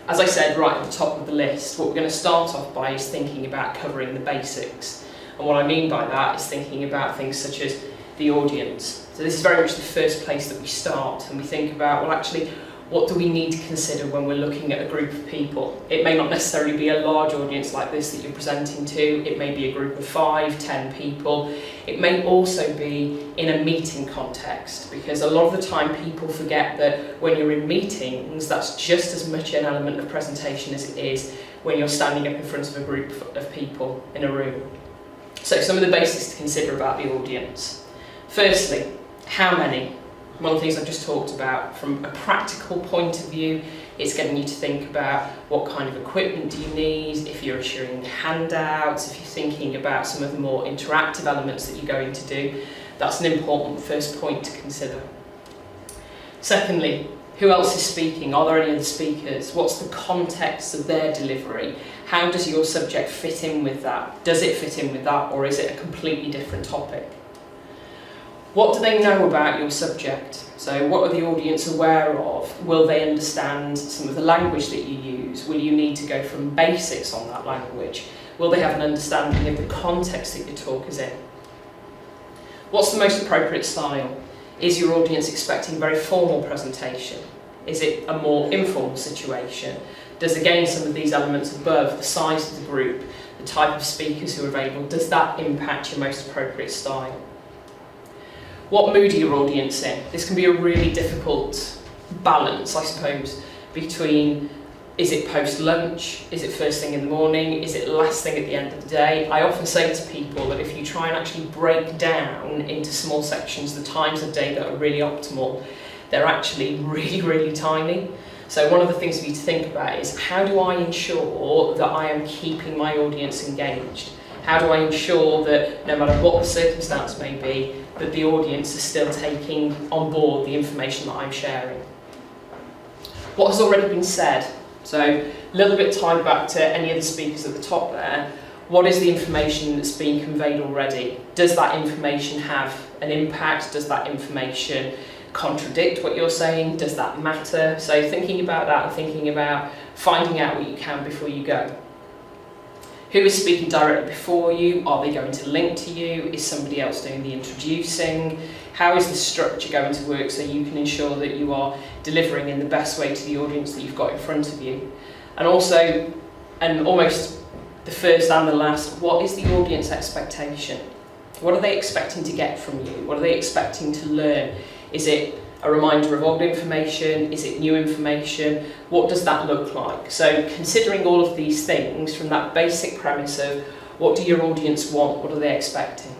As I said right at the top of the list, what we're going to start off by is thinking about covering the basics. And what I mean by that is thinking about things such as the audience. So this is very much the first place that we start, and we think about, well, actually, what do we need to consider when we're looking at a group of people? It may not necessarily be a large audience like this that you're presenting to. It may be a group of 5, 10 people. It may also be in a meeting context, because a lot of the time people forget that when you're in meetings, that's just as much an element of presentation as it is when you're standing up in front of a group of people in a room. So some of the basics to consider about the audience. Firstly, how many? One of the things I've just talked about, from a practical point of view, it's getting you to think about what kind of equipment do you need, if you're issuing handouts, if you're thinking about some of the more interactive elements that you're going to do. That's an important first point to consider. Secondly, who else is speaking? Are there any other speakers? What's the context of their delivery? How does your subject fit in with that? Does it fit in with that, or is it a completely different topic? What do they know about your subject? So what are the audience aware of? Will they understand some of the language that you use? Will you need to go from basics on that language? Will they have an understanding of the context that your talk is in? What's the most appropriate style? Is your audience expecting very formal presentation? Is it a more informal situation? Does, again, some of these elements above, the size of the group, the type of speakers who are available, does that impact your most appropriate style? What mood are your audience in? This can be a really difficult balance, I suppose, between, is it post-lunch, is it first thing in the morning, is it last thing at the end of the day? I often say to people that if you try and actually break down into small sections the times of day that are really optimal, they're actually really, really tiny. So one of the things for you to think about is, how do I ensure that I am keeping my audience engaged? How do I ensure that no matter what the circumstance may be, that the audience is still taking on board the information that I'm sharing? What has already been said? So a little bit tied back to any of the speakers at the top there. What is the information that's being conveyed already? Does that information have an impact? Does that information contradict what you're saying? Does that matter? So thinking about that and thinking about finding out what you can before you go. Who is speaking directly before you? Are they going to link to you? Is somebody else doing the introducing? How is the structure going to work so you can ensure that you are delivering in the best way to the audience that you've got in front of you? And also, and almost the first and the last, what is the audience expectation? What are they expecting to get from you? What are they expecting to learn? Is it a reminder of old information? Is it new information? What does that look like? So considering all of these things from that basic premise of what do your audience want? What are they expecting?